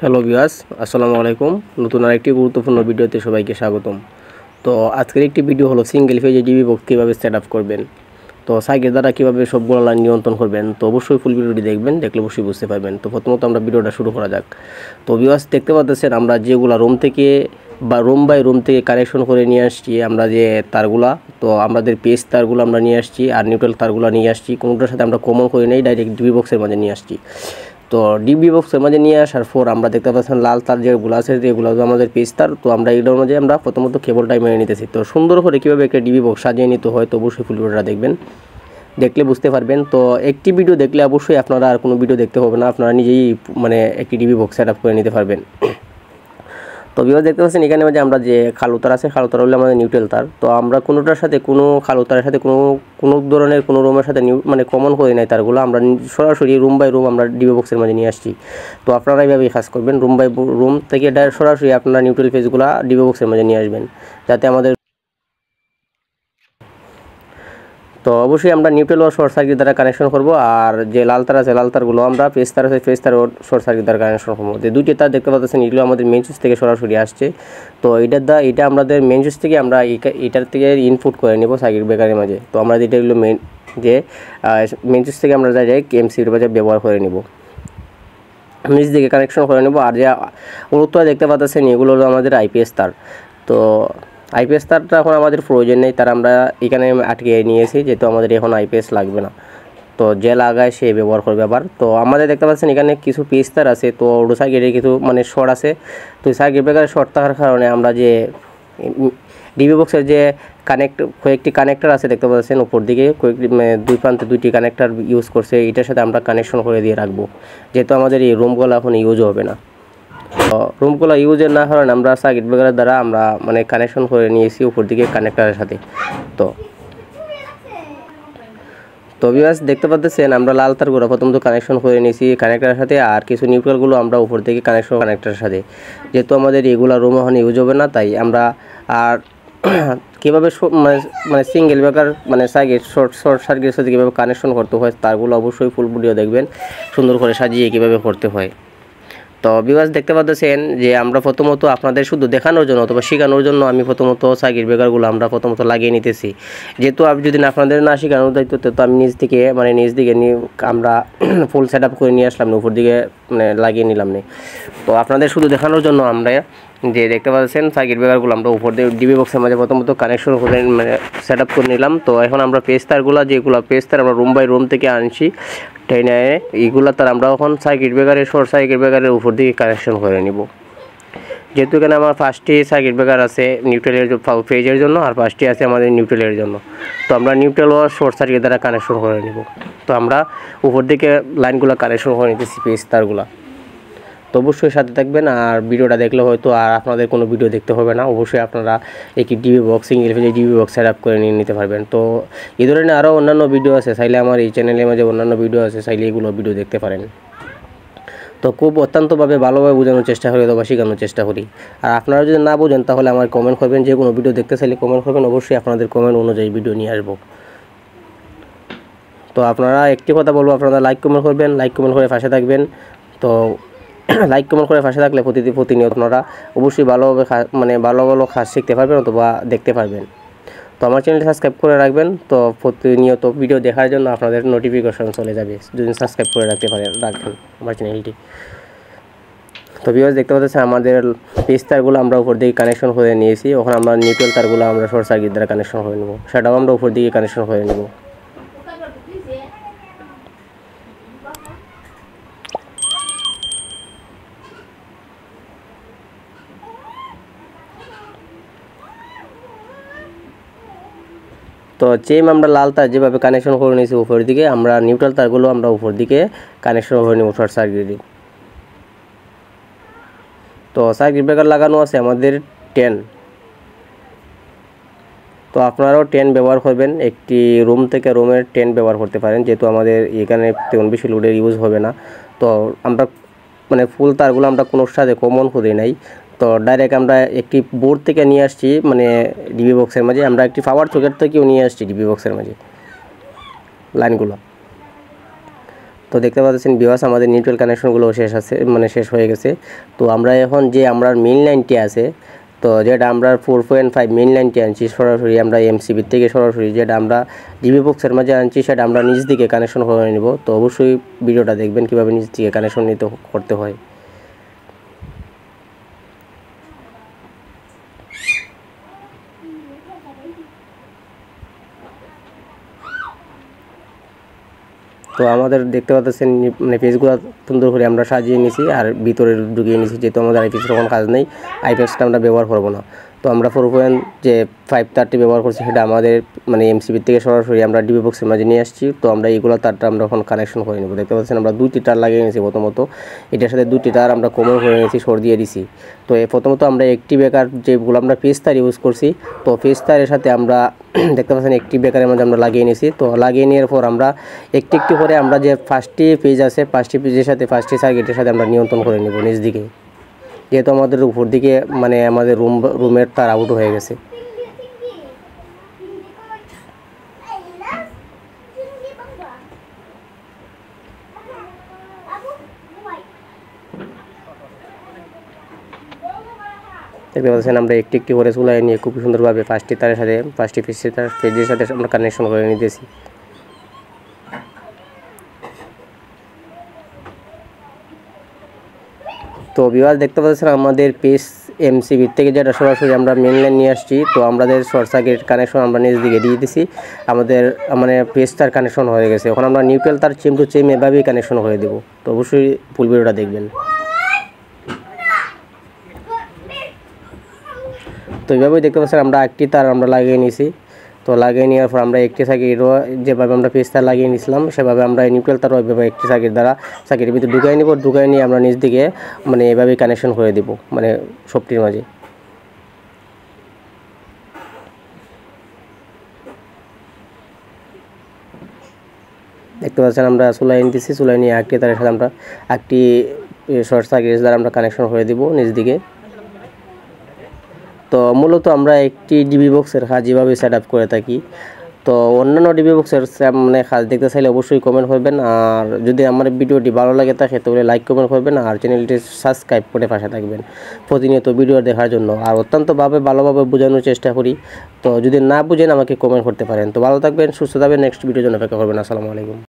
Hello viewers, আসসালামু আলাইকুম। নতুন আরেকটি গুরুত্বপূর্ণ ভিডিওতে সবাইকে স্বাগতম। তো আজকের একটি ভিডিও হলো সিঙ্গেল ফেজ ডিবি বক্স কীভাবে সেট আপ করবেন, তো সাইকেল দ্বারা কীভাবে সবগুলো লাইন নিয়ন্ত্রণ করবেন। তো অবশ্যই ফুল ভিডিওটি দেখবেন, দেখলে অবশ্যই বুঝতে পারবেন। তো প্রথমত আমরা ভিডিওটা শুরু করা যাক। তো ভিউয়ার্স, দেখতে পাচ্ছেন আমরা যেগুলো রুম থেকে বা রুম বাই রুম থেকে কানেকশন করে নিয়ে আসছি, আমরা যে তারগুলা, তো আমাদের পেজ তারগুলো আমরা নিয়ে আসছি আর নিউট্রাল তারগুলো নিয়ে আসছি। কোনোটার সাথে আমরা কমন করে নেই, ডাইরেক্ট ডিবি বক্সের মাঝে নিয়ে আসছি। তো ডিবি বক্সের মাঝে নিয়ে আসার পর আমরা দেখতে পাচ্ছেন লাল তার যেগুলো আছে, যেগুলো আমাদের পেজ তার। তো আমরা এগুলোর মাঝে আমরা প্রথমত কেবলটাই মেরে নিতেছি। তো সুন্দর করে কীভাবে একটা ডিবি বক্স সাজিয়ে নিতে হয়, তো অবশ্যই ফুল ভিডিওটা দেখবেন, দেখলে বুঝতে পারবেন। তো একটি ভিডিও দেখলে অবশ্যই আপনারা আর কোনো ভিডিও দেখতে হবে না, আপনারা নিজেই একটি ডিবি বক্স সেট আপ করে নিতে পারবেন। তো ভিউয়ার্স, দেখতে পাচ্ছেন এখানে যে আমরা যে খালু তার আছে, খালু তার হলো আমাদের নিউট্রাল তার। তো আমরা কোনোটার সাথে কোনো খালু তারের সাথে কোনো ধরনের কোনো রুমের সাথে কমন করে নাই তারগুলো, আমরা সরাসরি রুম বাই রুম আমরা ডিবি বক্সের মাঝে নিয়ে আসছি। তো আপনারা এইভাবেই কাজ করবেন, রুম বাই রুম থেকে এটা সরাসরি আপনারা নিউট্রাল ফেজগুলো ডিবি বক্সের মাঝে নিয়ে আসবেন, যাতে আমাদের। তো অবশ্যই আমরা নিউট্রাল ও শর্ট সার্কিট দ্বারা কানেকশন করব, আর যে লাল তার আছে লাল তারগুলো আমরা পেজ তার আছে পেজ তার ও শর্ট সার্কিট দ্বারা কানেকশন করবো। যে দুইটি তার দেখতে পাচ্ছেন এগুলো আমাদের মেন সুইচ থেকে সরাসরি আসছে। তো এটা আমাদের মেন সুইচ থেকে আমরা এটার থেকে ইনপুট করে নেব সার্কিট ব্রেকারের মাঝে। তো আমরা যেটা এগুলো মেন সুইচ থেকে আমরা ডাইরেক্ট এমসিবির মাঝে ব্যবহার করে নেব, নিচ দিকে কানেকশন করে নেব। আর যে উত্তর দেখতে পাচ্ছেন এগুলো হলো আমাদের আইপিএস তার। তো আইপিএস তারটা এখন আমাদের প্রয়োজন নেই, তার আমরা এখানে আটকে নিয়েছি, যেহেতু আমাদের এখন আইপিএস লাগবে না। তো যে লাগায় সে ব্যবহার করবে আবার। তো আমাদের দেখতে পাচ্ছেন এখানে কিছু পিস তার আছে, তো রোড সাইকেলে কিছু শর্ট আছে। তো সাইকেল ব্রেকারে শর্ট থাকার কারণে আমরা যে ডিবি বক্সের যে কয়েকটি কানেক্টর আছে দেখতে পাচ্ছেন উপর দিকে, দুই প্রান্তে দুইটি কানেক্টর ইউজ করছে, এটার সাথে আমরা কানেকশন করে দিয়ে রাখবো, যেহেতু আমাদের এই রুমগুলো এখন ইউজ হবে না। তো রুমগুলো ইউজের না কারণে আমরা সার্কিট ব্রেকারের দ্বারা আমরা কানেকশন করে নিয়েছি উপর দিকে কানেক্টরের সাথে। তো ভিউয়ার্স, দেখতে পাচ্ছেন আমরা লাল তারগুলো প্রথমত কানেকশন করে নিয়েছি কানেক্টরের সাথে, আর কিছু নিউট্রালগুলো আমরা উপর থেকে কানেক্টরের সাথে, যেহেতু আমাদের এগুলো রুম এখন ইউজ হবে না, তাই আমরা আর কীভাবে সিঙ্গেল ব্রেকার সার্কিট শর্ট সার্কিটের সাথে কীভাবে কানেকশন করতে হয় তারগুলো অবশ্যই ফুল ভিডিও দেখবেন, সুন্দর করে সাজিয়ে কীভাবে করতে হয়। তো ভিউয়ার্স, দেখতে পাচ্ছেন যে আমরা প্রথমত আপনাদের শুধু দেখানোর জন্য অথবা শেখানোর জন্য আমি প্রথমত সার্কিট ব্রেকারগুলো আমরা প্রথমত লাগিয়ে নিতেছি, যেহেতু আমি যদি আপনাদের না শেখানোর দায়িত্ব, তো আমি নিজ দিকে আমরা ফুল সেট আপ করে নিয়ে আসলাম, উপর দিকে লাগিয়ে নিলাম না। তো আপনাদের শুধু দেখানোর জন্য আমরা যে দেখতে পাচ্ছেন সার্কিট ব্রেকারগুলো আমরা উপর দিয়ে ডিবি বক্সের মাঝে প্রথমত কানেকশন করে সেট আপ করে নিলাম। তো এখন আমরা পেজ তারগুলো যেগুলো পেজ তার আমরা রুম বাই রুম থেকে আনছি ট্রেনে, এইগুলো তার আমরা এখন সার্কিট ব্রেকারের শর্ট সার্কিট ব্রেকারের উপর দিকে কানেকশন করে নিব। যেহেতু এখানে আমার 5টি সার্কিট ব্রেকার আছে নিউট্রালের ফেজের জন্য, আর 5টি আছে আমাদের নিউট্রালের জন্য। তো আমরা নিউট্রাল ও শর্ট সার্কিট দ্বারা কানেকশন করে নিব। তো আমরা উপর দিকে লাইনগুলো কানেকশন করে নিতেছি পেজ তারগুলো। তো অবশ্যই সাথে থাকবেন, আর ভিডিওটা দেখলে হয়তো আর আপনাদের কোনো ভিডিও দেখতে হবে না, অবশ্যই আপনারা একটি DB box single phase DB box set up করে নিয়ে নিতে পারবেন। তো এই ধরনের আরও অন্যান্য ভিডিও আছে, চাইলে আমার এই চ্যানেলের মাঝে অন্যান্য ভিডিও আছে, চাইলে এগুলো ভিডিও দেখতে পারেন। তো খুব অত্যন্তভাবে ভালোভাবে বোঝানোর চেষ্টা করি অথবা শেখানোর চেষ্টা করি। আর আপনারা যদি না বোঝেন তাহলে আমার কমেন্ট করবেন, যে কোনো ভিডিও দেখতে চাইলে কমেন্ট করবেন, অবশ্যই আপনাদের কমেন্ট অনুযায়ী ভিডিও নিয়ে আসবো। তো আপনারা একটি কথা বলবো, আপনারা লাইক কমেন্ট করবেন, লাইক কমেন্ট করে পাশে থাকবেন। তো লাইক কমেন্ট করে পাশে থাকলে প্রতিনিয়ত আপনারা অবশ্যই ভালোভাবে ভালো ভালো কাজ শিখতে পারবেন অথবা দেখতে পারবেন। তো আমার চ্যানেলটি সাবস্ক্রাইব করে রাখবেন, তো প্রতিনিয়ত ভিডিও দেখার জন্য আপনাদের নোটিফিকেশন চলে যাবে যদি সাবস্ক্রাইব করে রাখবেন আমার চ্যানেলটি। তো ভিউয়ার্স, দেখতে পাচ্ছেন আমাদের পেজ তারগুলো আমরা উপর দিকে কানেকশন করে নিয়েছি, ওখানে আমরা নিউট্রাল তারগুলো আমরা শর্ট সার্কিট দ্বারা কানেকশন করে নেব, সেটাও আমরা উপর দিকে কানেকশন করে নেব। তো আমরা লাল তার যেভাবে কানেকশন করে নিয়েছি উপর দিকে, আমরা নিউট্রাল তারগুলো আমরা উপর দিকে কানেকশন করে নেব শর্ট সার্কিটে। তো সার্কিট ব্রেকার লাগানো আছে আমাদের 10। তো আপনারাও 10 ব্যবহার করবেন, একটি রুম থেকে রুমের 10 ব্যবহার করতে পারেন, যেহেতু আমাদের এখানে তেমন বেশি লোডের ইউজ হবে না। তো আমরা ফুল তারগুলো আমরা কোনোর সাথে কমন করে নাই, তো ডাইরেক্ট আমরা একটি বোর্ড থেকে নিয়ে আসছি ডিবি বক্সের মাঝে, আমরা একটি পাওয়ার সকেট থেকেও নিয়ে আসছি ডিবি বক্সের মাঝে লাইনগুলো। তো দেখতে পাচ্ছেন ভিউয়ার্স আমাদের নিউট্রাল কানেকশনগুলো শেষ আছে, মানে শেষ হয়ে গেছে। তো আমরা এখন যে আমরা মেইন লাইনটি আছে, তো যেটা আমরা 4.5 মেইন লাইনটি আনছি সরাসরি আমরা এমসিবির থেকে সরাসরি, যেটা আমরা ডিবি বক্সের মাঝে আনছি সেটা আমরা নিচ দিকে কানেকশন করে নেব। তো অবশ্যই ভিডিওটা দেখবেন কীভাবে নিচ দিকে কানেকশন করতে হয়। তো আমাদের দেখতে পাচ্ছেন মানে পেজগুলো সুন্দর করে আমরা সাজিয়ে নিয়েছি আর ভিতরে ঢুকিয়ে নিয়েছি, যেহেতু আমাদের আইপিএসের কোনো কাজ নেই, আইপিএসটা আমরা ব্যবহার করবো না। তো আমরা 4.5 ব্যবহার করছি, সেটা আমাদের মানে এমসিবির থেকে সরাসরি আমরা ডিবি বক্সের মাঝে নিয়ে আসছি। তো আমরা এইগুলো তারটা আমরা এখন কানেকশন করে নেব। দেখতে পাচ্ছেন আমরা 2টি তার লাগিয়ে নিয়েছি প্রথমত, এটার সাথে 2টি তার আমরা কমন করে নিয়েছি, সর দিয়ে দিছি। তো প্রথমত আমরা একটি বেকার যেগুলো আমরা পেজ তার ইউজ করছি, তো পেজ তারের সাথে আমরা দেখতে পাচ্ছেন একটি বেকারের মধ্যে আমরা লাগিয়ে নিয়েছি। তো লাগিয়ে নেওয়ার পর আমরা একটি একটি করে আমরা যে 5টি পেজ আছে, 5টি পেজের সাথে 5টি সার্কিটের সাথে আমরা নিয়ন্ত্রণ করে নেব নিচ দিকে, যেহেতু আমাদের উপর দিকে মানে আমাদের রুমের তার আউট হয়ে গেছে। দেখতে পাচ্ছেন আমরা একটি একটি করে চুলায় নিয়ে খুব সুন্দরভাবে 5টি তারের সাথে 5টি পেজের সাথে আমরা কানেকশন করে নিতেছি। তো ভিউয়ার্স দেখতে পাচ্ছেন আমাদের পেজ এমসিবির থেকে যেটা সরাসরি আমরা মেন লাইন নিয়ে আসছি, তো আমাদের শর্ট সার্কিট কানেকশন আমরা নিচ দিকে দিয়ে দিছি, আমাদের মানে পেজ তার কানেকশন হয়ে গেছে। এখন আমরা নিউট্রাল তার চেম টু চেম এভাবেই কানেকশন করে দেব। তো অবশ্যই ফুল ভিডিওটা দেখবেন। তো এইভাবেই দেখতে পাচ্ছেন আমরা একটি তার আমরা লাগিয়ে নিয়েছি। তো লাগিয়ে নেওয়ার পর আমরা একটি সার্কিটও যেভাবে আমরা পেজ তার লাগিয়ে নিয়েছিলাম সেভাবে আমরা নিউট্রাল তারও ওইভাবে একটি সার্কিট দ্বারা সার্কিটের ভিতরে ঢুকাই নিব, ঢুকাই নিয়ে আমরা নিচ দিকে মানে এভাবেই কানেকশন করে দেব মানে সবটির মাঝে। দেখতে পাচ্ছেন আমরা চুলাই নিতেছি, চুলাই নিয়ে একটি তারের সাথে আমরা একটি শর্ট সার্কিট দ্বারা আমরা কানেকশন করে দেব নিচ দিকে। তো মূলত আমরা একটি ডিবি বক্সের কাজ যেভাবে সেট আপ করে থাকি। তো অন্যান্য ডিবি বক্সের মানে কাজ দেখতে চাইলে অবশ্যই কমেন্ট করবেন, আর যদি আমার ভিডিওটি ভালো লাগে থাকে তাহলে লাইক কমেন্ট করবেন, আর চ্যানেলটি সাবস্ক্রাইব করে পাশে থাকবেন প্রতিনিয়ত ভিডিও দেখার জন্য। আর অত্যন্তভাবে ভালোভাবে বোঝানোর চেষ্টা করি, তো যদি না বুঝেন আমাকে কমেন্ট করতে পারেন। তো ভালো থাকবেন, সুস্থ থাকবেন, নেক্সট ভিডিওর জন্য অপেক্ষা করবেন। আসসালামু আলাইকুম।